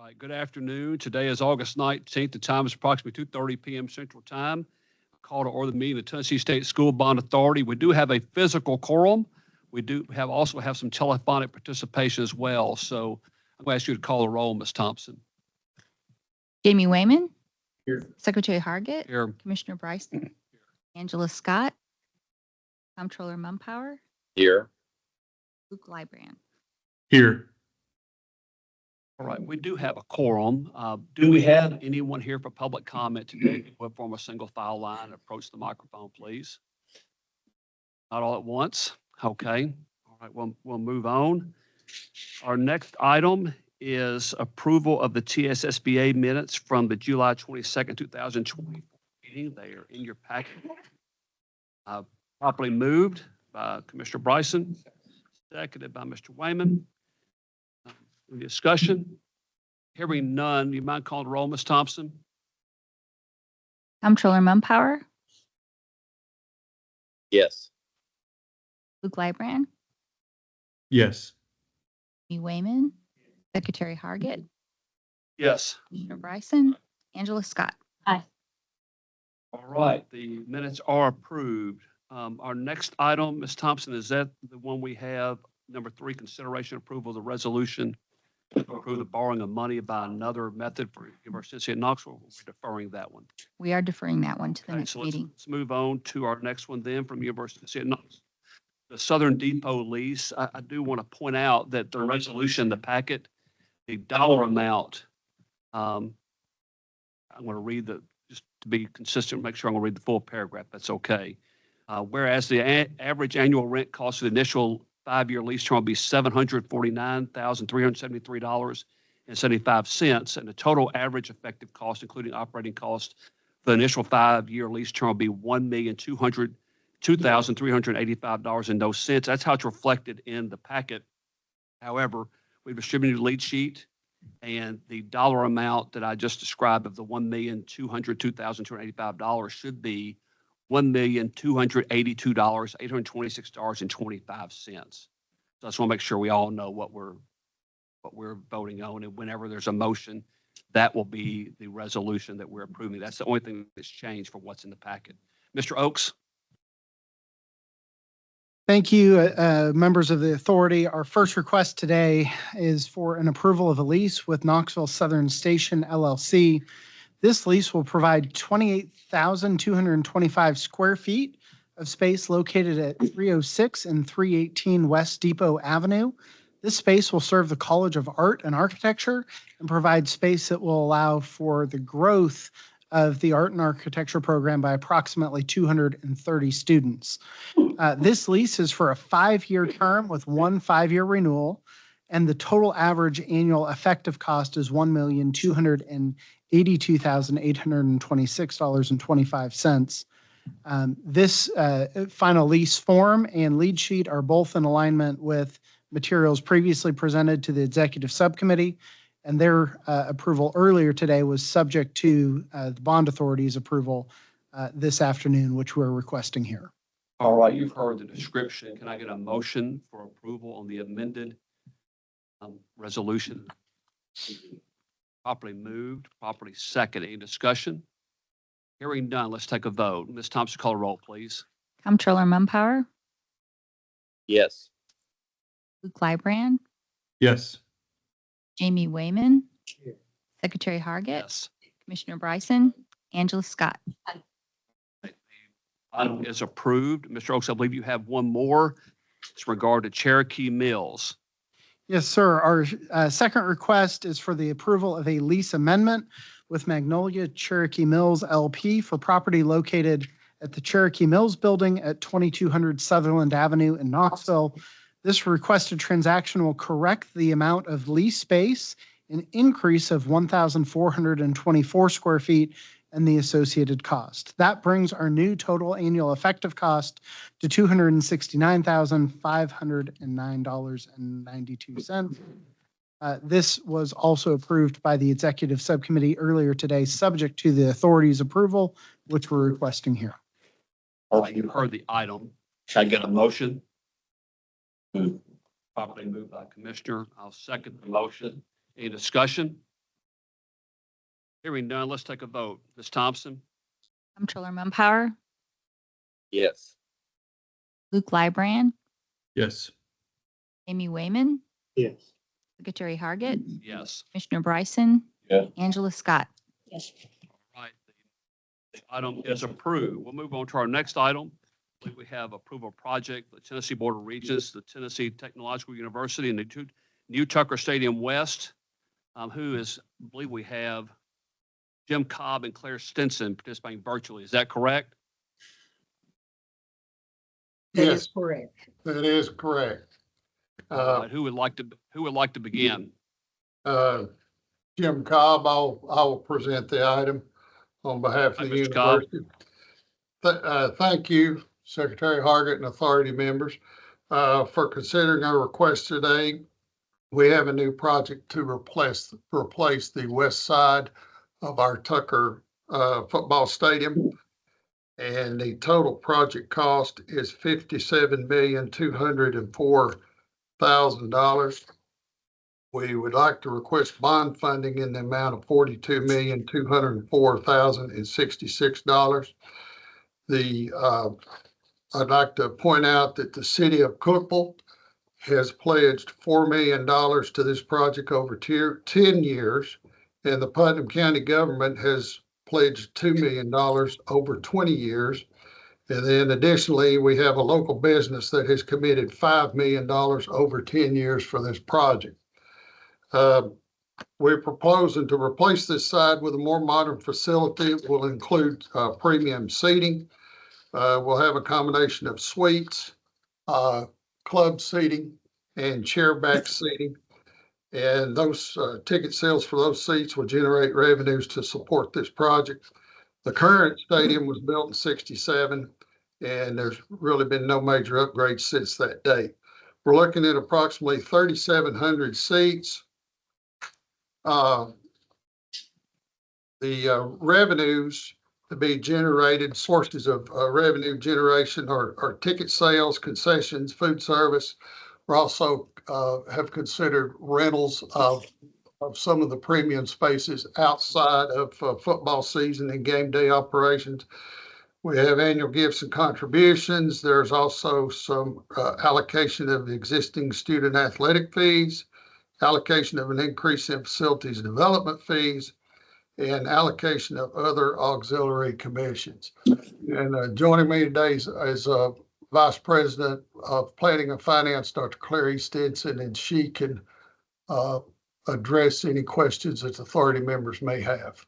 Right, good afternoon. Today is August 19th. The time is approximately 2:30 p.m. Central Time. Call to order the meeting of the Tennessee State School Bond Authority. We do have a physical quorum. We do also have some telephonic participation as well. So I'm going to ask you to call the roll, Ms. Thompson. Jamie Wayman. Here. Secretary Hargett. Here. Commissioner Bryson. Angela Scott. Comptroller Mumpower. Here. Luke Lybrand. Here. All right, we do have a quorum. Do we have anyone here for public comment today? We'll form a single file line. Approach the microphone, please. Not all at once. Okay. All right, we'll move on. Our next item is approval of the TSSBA minutes from the July 22nd, 2020 meeting. They are in your packet. Properly moved by Commissioner Bryson, seconded by Mr. Wayman. Any discussion? Hearing none, you mind calling the roll, Ms. Thompson? Comptroller Mumpower. Yes. Luke Lybrand. Yes. Jamie Wayman. Secretary Hargett. Yes. Commissioner Bryson. Angela Scott. Aye. All right, the minutes are approved. Our next item, Ms. Thompson, is that the one we have, number 3, consideration approval of the resolution to approve the borrowing of money by another method for University of Knoxville? We're deferring that one. We are deferring that one to the Okay, next so meeting. let's move on to our next one then from University of Knoxville. The Southern Depot lease. I do want to point out that the resolution, the packet, the dollar amount, I'm going to read just to be consistent, make sure I'm going to read the full paragraph. That's okay. Whereas the average annual rent cost of the initial 5-year lease term will be $749,373.75, and the total average effective cost, including operating costs, for the initial 5-year lease term will be $1,202,385.00. That's how it's reflected in the packet. However, we've distributed a lead sheet, and the dollar amount that I just described of the $1,202,285 should be $1,282,826.25. So I just want to make sure we all know what we're voting on, and whenever there's a motion, that will be the resolution that we're approving. That's the only thing that's changed from what's in the packet. Mr. Oakes. Thank you, members of the authority. Our first request today is for an approval of a lease with Knoxville Southern Station LLC. This lease will provide 28,225 square feet of space located at 306 and 318 West Depot Avenue. This space will serve the College of Art and Architecture and provide space that will allow for the growth of the art and architecture program by approximately 230 students. This lease is for a 5-year term with one 5-year renewal, and the total average annual effective cost is $1,282,826.25. This final lease form and lead sheet are both in alignment with materials previously presented to the executive subcommittee, and their approval earlier today was subject to the bond authority's approval this afternoon, which we're requesting here. All right, you've heard the description. Can I get a motion for approval on the amended resolution? Properly moved, properly seconded. Any discussion? Hearing none, let's take a vote. Ms. Thompson, call a roll, please. Comptroller Mumpower. Yes. Luke Lybrand. Yes. Jamie Wayman. Secretary Hargett. Yes. Commissioner Bryson. Angela Scott. Item is approved. Mr. Oakes, I believe you have one more. It's regard to Cherokee Mills. Yes, sir. Our second request is for the approval of a lease amendment with Magnolia Cherokee Mills LP for property located at the Cherokee Mills Building at 2200 Sutherland Avenue in Knoxville. This requested transaction will correct the amount of lease space, an increase of 1,424 square feet, and the associated cost. That brings our new total annual effective cost to $269,509.92. This was also approved by the executive subcommittee earlier today, subject to the authority's approval, which we're requesting here. All right, you've heard the item. Should I get a motion? Properly moved by Commissioner. I'll second the motion. Any discussion? Hearing none, let's take a vote. Ms. Thompson? Comptroller Mumpower, Yes. Luke Lybrand, Yes. Jamie Wayman, Yes. Secretary Hargit, Yes. Commissioner Bryson, Yeah. Angela Scott. Yes. Right. The item is approved. We'll move on to our next item. I believe we have approval of project, the Tennessee Board of Regents, the Tennessee Technological University, and the new Tucker Stadium West, I believe we have Jim Cobb and Claire Stinson participating virtually. Is that correct? That Yes, is correct. that is correct. All right, who would like to begin? Jim Cobb, I will present the item on behalf Hi, of the Mr. Cobb. university. Thank you, Secretary Hargit and authority members, for considering our request today. We have a new project to replace the west side of our Tucker football stadium. And the total project cost is $57,204,000. We would like to request bond funding in the amount of $42,204,066. I'd like to point out that the city of Cookeville has pledged $4 million to this project over 10 years, and the Putnam County government has pledged $2 million over 20 years. And then additionally, we have a local business that has committed $5 million over 10 years for this project. We're proposing to replace this side with a more modern facility. It will include premium seating. We'll have a combination of suites, club seating, and chairback seating. And those ticket sales for those seats will generate revenues to support this project. The current stadium was built in '67, and there's really been no major upgrades since that date. We're looking at approximately 3,700 seats. The revenues to be generated, sources of revenue generation are ticket sales, concessions, food service. We're also have considered rentals of some of the premium spaces outside of football season and game day operations. We have annual gifts and contributions. There's also some allocation of the existing student athletic fees, allocation of an increase in facilities development fees, and allocation of other auxiliary commissions. And joining me today is Vice President of Planning and Finance, Dr. Clary Stinson, and she can address any questions that authority members may have.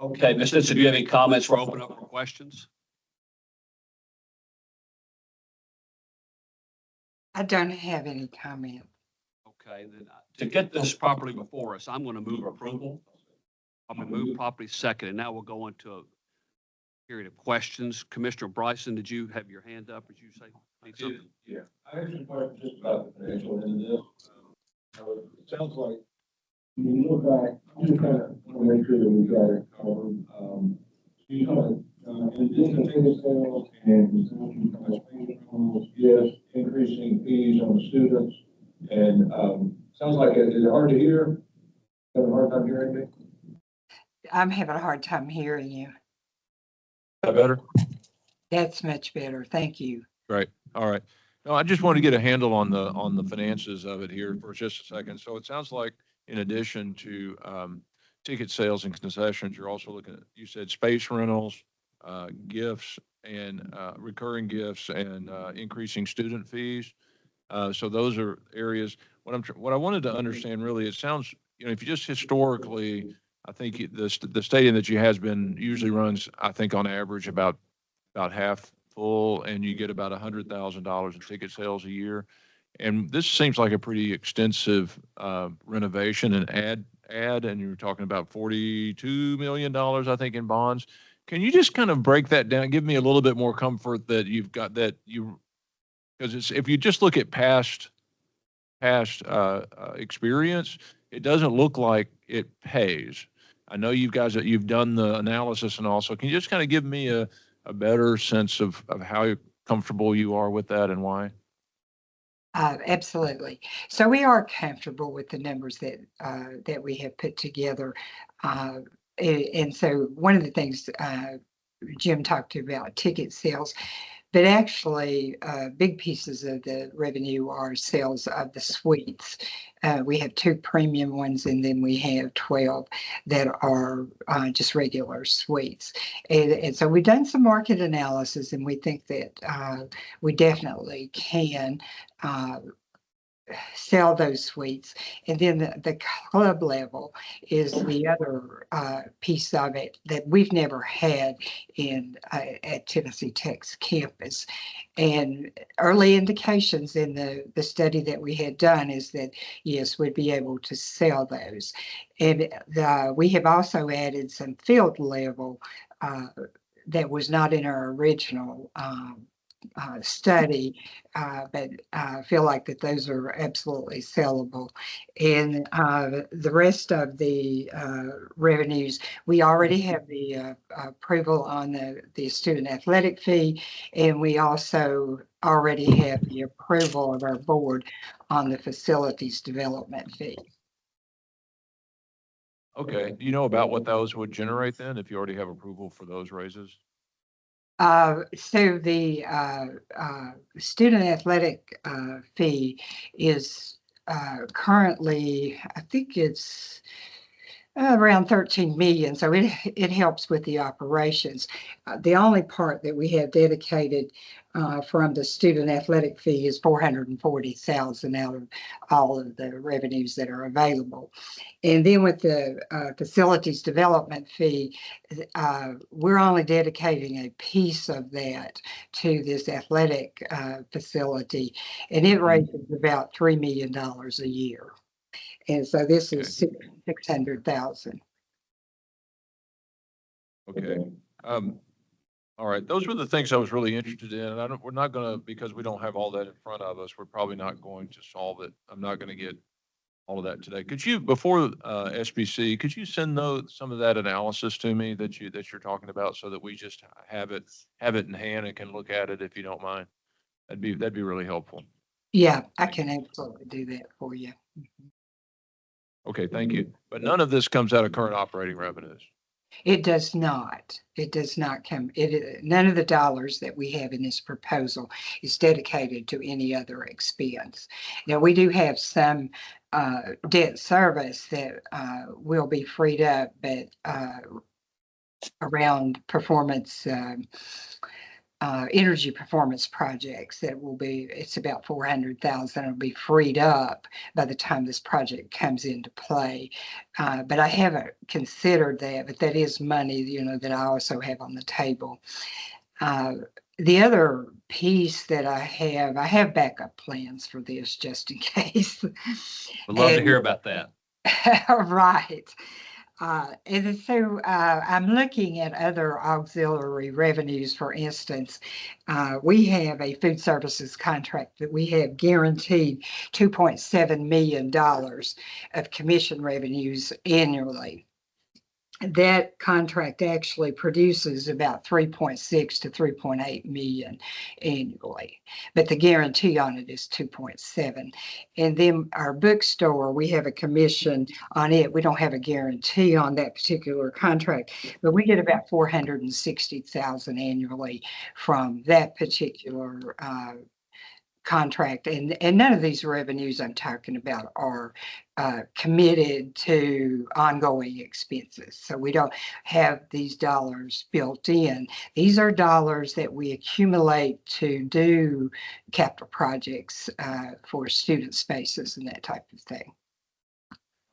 Okay, Ms. Stinson, do you have any comments for open up for questions? I don't have any comment. Okay, then to get this properly before us, I'm going to move approval. I'm going to move properly second, and now we'll go into a period of questions. Commissioner Bryson, did you have your hand up? Did you say? Yeah, I have a question just about the financial end of this. It sounds like when you look back, I'm just kind of want to make sure that we got it covered. You know, in addition to ticket sales and concession from space rentals, yes, increasing fees on the students, and sounds like is it hard to hear? Having a hard time hearing me? I'm having a hard time hearing you. That better? That's much better. Thank you. Great. All right. No, I just want to get a handle on the finances of it here for just a second. So it sounds like in addition to ticket sales and concessions, you're also looking at, you said space rentals, gifts and recurring gifts and increasing student fees. So those are areas. What I wanted to understand really, it sounds, you know, if you just historically, I think the stadium that you has been usually runs, I think on average about half full, and you get about $100,000 in ticket sales a year. And this seems like a pretty extensive renovation and add, and you're talking about $42 million, I think, in bonds. Can you just kind of break that down? Give me a little bit more comfort that you've got that you, because it's, if you just look at past experience, it doesn't look like it pays. I know you guys, you've done the analysis and also, can you just kind of give me a better sense of how comfortable you are with that and why? Absolutely. So we are comfortable with the numbers that we have put together. And so one of the things Jim talked about ticket sales, but actually big pieces of the revenue are sales of the suites. We have 2 premium ones, and then we have 12 that are just regular suites. And so we've done some market analysis, and we think that we definitely can sell those suites. And then the club level is the other piece of it that we've never had in at Tennessee Tech's campus. And early indications in the study that we had done is that, yes, we'd be able to sell those. And we have also added some field level that was not in our original study, but I feel like that those are absolutely sellable. And the rest of the revenues, we already have the approval on the student athletic fee, and we also already have the approval of our board on the facilities development fee. Okay, do you know about what those would generate then, if you already have approval for those raises? So the student athletic fee is currently, I think it's around 13 million. So it helps with the operations. The only part that we have dedicated from the student athletic fee is 440,000 out of all of the revenues that are available. And then with the facilities development fee, we're only dedicating a piece of that to this athletic facility, and it raises about $3 million a year. And so this is 600,000. Okay. All right. Those were the things I was really interested in. And we're not gonna, because we don't have all that in front of us, we're probably not going to solve it. I'm not gonna get all of that today. Could you, before SBC, could you send some of that analysis to me that you're talking about, so that we just have it in hand and can look at it, if you don't mind? That'd be really helpful. Yeah, I can absolutely do that for you. Okay, thank you. But none of this comes out of current operating revenues. It does not. It does not come. None of the dollars that we have in this proposal is dedicated to any other expense. Now, we do have some debt service that will be freed up, but around performance, energy performance projects that will be, it's about 400,000 will be freed up by the time this project comes into play. But I haven't considered that, but that is money, that I also have on the table. The other piece that I have backup plans for this just in case. Would love to hear about that. Right. And so I'm looking at other auxiliary revenues. For instance, we have a food services contract that we have guaranteed $2.7 million of commission revenues annually. That contract actually produces about 3.6 to 3.8 million annually, but the guarantee on it is 2.7. And then our bookstore, we have a commission on it. We don't have a guarantee on that particular contract, but we get about 460,000 annually from that particular contract. And none of these revenues I'm talking about are committed to ongoing expenses. So we don't have these dollars built in. These are dollars that we accumulate to do capital projects for student spaces and that type of thing.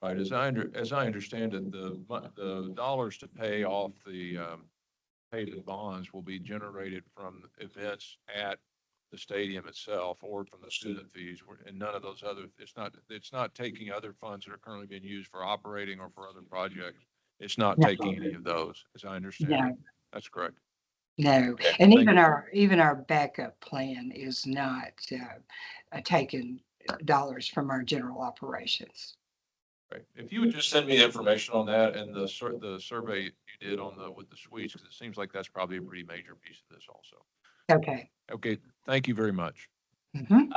Right. As I understand it, the dollars to pay off the paid bonds will be generated from events at the stadium itself or from the student fees, and none of those other, it's not taking other funds that are currently being used for operating or for other projects. It's not taking any of those, as I understand it. That's correct. No, and even our backup plan is not taking dollars from our general operations. Right. If you would just send me information on that and the survey you did with the suites, because it seems like that's probably a pretty major piece of this also. Okay. Okay, thank you very much. Mhm.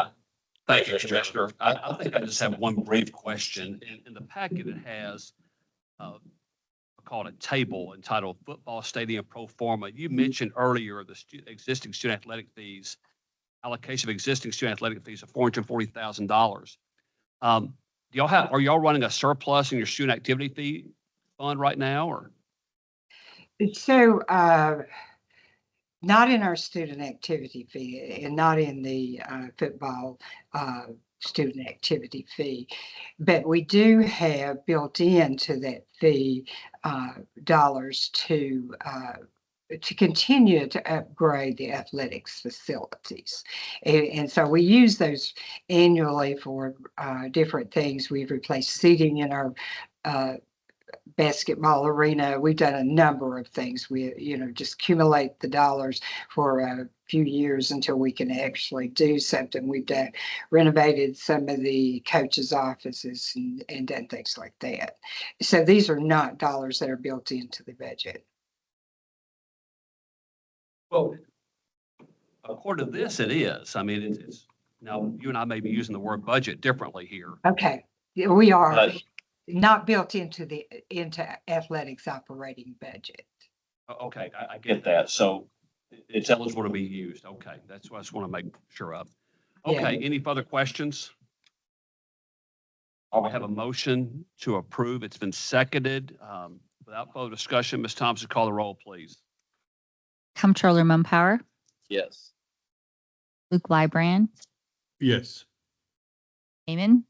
Thank you, Mr. Jester. I think I just have one brief question. In the packet, it has, called a table entitled Football Stadium Pro Forma. You mentioned earlier the existing student athletic fees, allocation of existing student athletic fees of $440,000. Are y'all running a surplus in your student activity fee fund right now, or? So, not in our student activity fee and not in the football student activity fee, but we do have built into that fee dollars to continue to upgrade the athletics facilities. And so we use those annually for different things. We've replaced seating in our basketball arena. We've done a number of things. We, just accumulate the dollars for a few years until we can actually do something. We've done renovated some of the coaches' offices and done things like that. So these are not dollars that are built into the budget. Well, according to this, it is. I mean, it's now you and I may be using the word budget differently here. Okay, yeah, we are But- not built into athletics operating budget. Okay, I get that. So it's eligible to be used. Okay, that's what I just want to make sure of. Okay, any further questions? We have a motion to approve. It's been seconded. Without further discussion, Ms. Thompson, call the roll, please. Comptroller Mumpower, Yes. Luke Lybrand, Yes. Amon,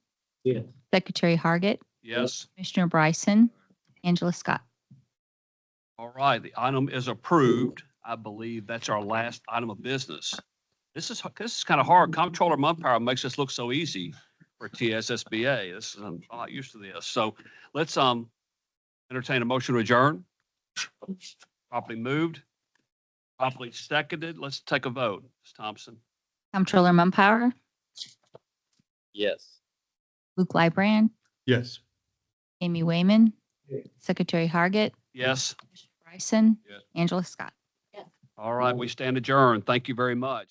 Yes. Secretary Hargit, Yes. Commissioner Bryson, Angela Scott. All right, the item is approved. I believe that's our last item of business. This is kind of hard. Comptroller Mumpower makes this look so easy for TSSBA. I'm not used to this. So let's entertain a motion to adjourn. Properly moved, properly seconded. Let's take a vote. Ms. Thompson. Comptroller Mumpower, Yes. Luke Lybrand, Yes. Amy Wayman, Secretary Hargit, Yes. Bryson, Yes. Angela Scott. All right, we stand adjourned. Thank you very much.